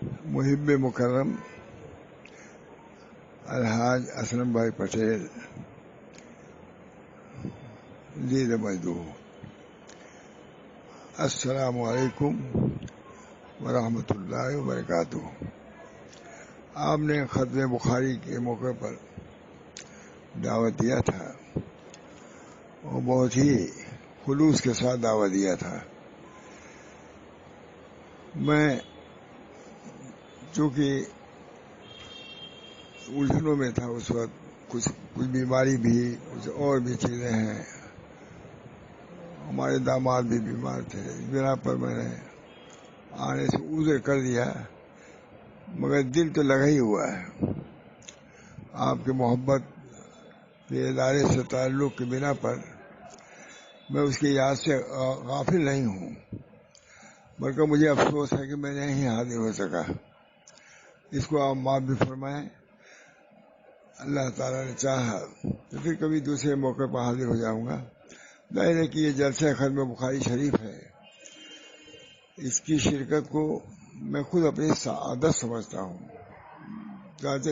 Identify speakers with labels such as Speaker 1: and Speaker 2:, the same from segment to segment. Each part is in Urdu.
Speaker 1: محب مکرم الحاج اسلم بھائی پٹیل دید مزدور، السلام علیکم ورحمۃ اللہ وبرکاتہ۔ آپ نے ختم بخاری کے موقع پر دعوت دیا تھا اور بہت ہی خلوص کے ساتھ دعوت دیا تھا۔ میں چونکہ الجھنوں میں تھا اس وقت، کچھ بیماری بھی، کچھ اور بھی چیزیں ہیں، ہمارے داماد بھی بیمار تھے، اس بنا پر میں نے آنے سے عذر کر دیا، مگر دل تو لگا ہی ہوا ہے۔ آپ کی محبت کے ادارے سے تعلق کے بنا پر میں اس کی یاد سے غافل نہیں ہوں، بلکہ مجھے افسوس ہے کہ میں نہیں حاضر ہو سکا۔ اس کو آپ معاف بھی فرمائیں، اللہ تعالیٰ نے چاہا تو پھر کبھی دوسرے موقع پر حاضر ہو جاؤں گا۔ ظاہر ہے کہ یہ جلسہ ختم بخاری شریف ہے، اس کی شرکت کو میں خود اپنی سعادت سمجھتا ہوں۔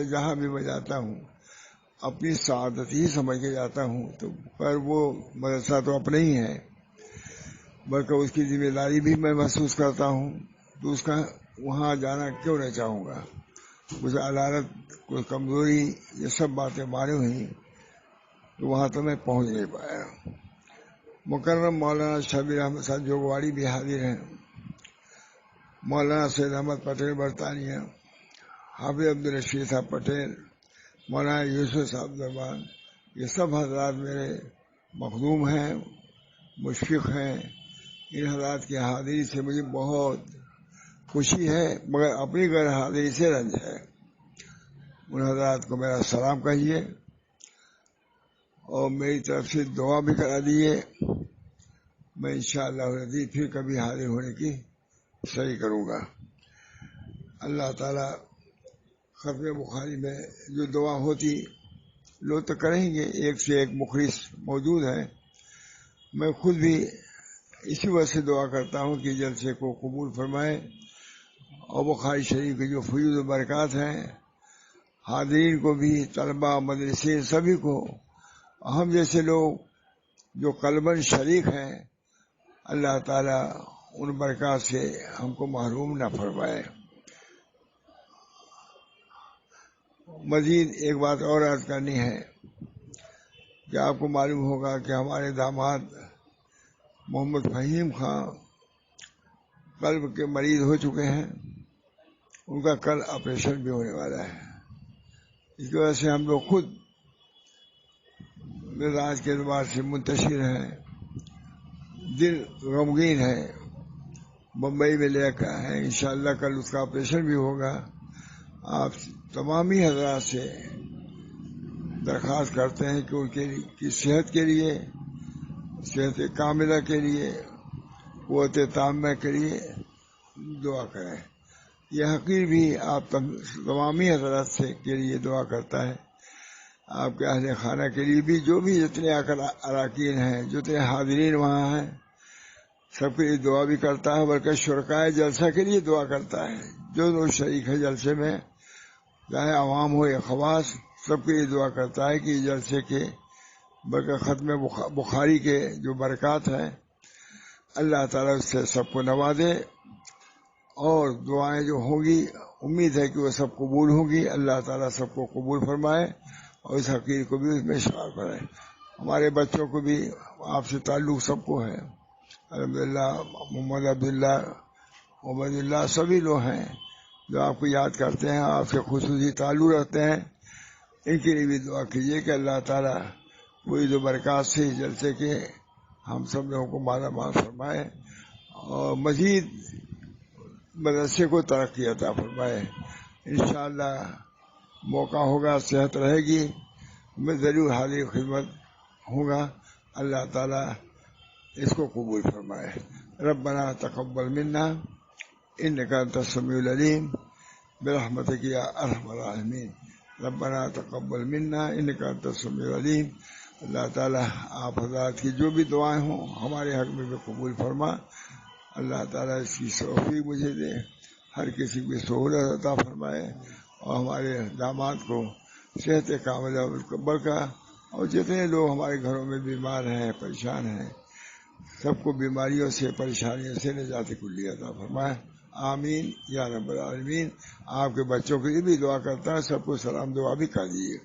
Speaker 1: جہاں بھی میں جاتا ہوں اپنی سعادت ہی سمجھ کے جاتا ہوں، تو پر وہ مدرسہ تو اپنا ہی ہے، بلکہ اس کی ذمہ داری بھی میں محسوس کرتا ہوں، تو اس کا وہاں جانا کیوں نہیں چاہوں گا۔ مجھے عدالت، کوئی کمزوری، یہ سب باتیں معلوم ہوئی، تو وہاں تو میں پہنچ نہیں پایا۔ مکرم مولانا شبیر احمد صاحب جوگواڑی بھی حاضر ہیں، مولانا سید احمد پٹیل برطانیہ، حافظ عبدالرشید صاحب پٹیل، مولانا یوسف صاحب دربان، یہ سب حضرات میرے مخدوم ہیں، مشفق ہیں۔ ان حضرات کی حاضری سے مجھے بہت خوشی ہے، مگر اپنی غیر حاضری سے رنج ہے۔ ان حضرات کو میرا سلام کہیے اور میری طرف سے دعا بھی کرا دیے۔ میں انشاءاللہ العزیز پھر کبھی حاضر ہونے کی صحیح کروں گا۔ اللہ تعالیٰ ختم بخاری میں جو دعا ہوتی لوگ تو کریں گے، ایک سے ایک مخلص موجود ہے، میں خود بھی اسی وجہ سے دعا کرتا ہوں کہ جلسے کو قبول فرمائے، اور بخاری شریف کی جو فیوز و برکات ہیں حاضرین کو بھی، طلباء، مدرسین، سبھی کو، ہم جیسے لوگ جو قلباً شریک ہیں، اللہ تعالیٰ ان برکات سے ہم کو محروم نہ فرمائے۔ مزید ایک بات اور عرض کرنی ہے کہ آپ کو معلوم ہوگا کہ ہمارے داماد محمد فہیم خان قلب کے مریض ہو چکے ہیں، ان کا کل آپریشن بھی ہونے والا ہے۔ اس کی وجہ سے ہم لوگ خود مزاج کے اعتبار سے منتشر ہیں، دل غمگین ہے، بمبئی میں لے کر ہیں، انشاءاللہ کل اس کا آپریشن بھی ہوگا۔ آپ تمامی حضرات سے درخواست کرتے ہیں کہ ان کی صحت کے لیے، صحت کاملہ کے لیے، قوت تامہ کے لیے دعا کریں۔ یہ حقیر بھی آپ تمامی حضرات سے کے لیے دعا کرتا ہے، آپ کے اہل خانہ کے لیے بھی، جو بھی جتنے اراکین ہیں، جتنے حاضرین وہاں ہیں، سب کے لیے دعا بھی کرتا ہے، بلکہ شرکائے جلسہ کے لیے دعا کرتا ہے، جو لوگ شریک ہے جلسے میں، چاہے عوام ہو یا خواص، سب کے لیے دعا کرتا ہے کہ جلسے کے، بلکہ ختم بخاری کے جو برکات ہیں اللہ تعالیٰ اس سے سب کو نوازے، اور دعائیں جو ہوں گی امید ہے کہ وہ سب قبول ہوں گی، اللہ تعالیٰ سب کو قبول فرمائے اور اس حقیر کو بھی اس میں شمار کرے۔ ہمارے بچوں کو بھی آپ سے تعلق سب کو ہے، الحمدللہ، محمد عبداللہ، محمد اللہ، سبھی لوگ ہیں جو آپ کو یاد کرتے ہیں، آپ سے خصوصی تعلق رکھتے ہیں، ان کے لیے بھی دعا کیجیے کہ اللہ تعالیٰ وہی جو برکات سے جلسے کے ہم سب لوگوں کو مالا مال فرمائے اور مزید مدرسے کو ترقی عطا فرمائے۔ انشاءاللہ موقع ہوگا، صحت رہے گی، میں ضرور حاضر خدمت ہوں گا۔ اللہ تعالیٰ اس کو قبول فرمائے۔ ربنا تقبل منا انک انت السمیع العلیم برحمتک یا ارحم الراحمین۔ ربنا تقبل منا انک انت السمیع العلیم۔ اللہ تعالیٰ آپ حضرات کی جو بھی دعائیں ہوں ہمارے حق میں بھی قبول فرما، اللہ تعالیٰ اس کی توفیق مجھے دے، ہر کسی کی سہولت عطا فرمائے، اور ہمارے داماد کو صحت کاملہ برکہ، اور جتنے لوگ ہمارے گھروں میں بیمار ہیں، پریشان ہیں، سب کو بیماریوں سے، پریشانیوں سے نجات کلی عطا فرمائے، آمین یا رب العالمین۔ آپ کے بچوں کے لیے بھی دعا کرتا ہے، سب کو سلام دعا بھی کر دیجیے۔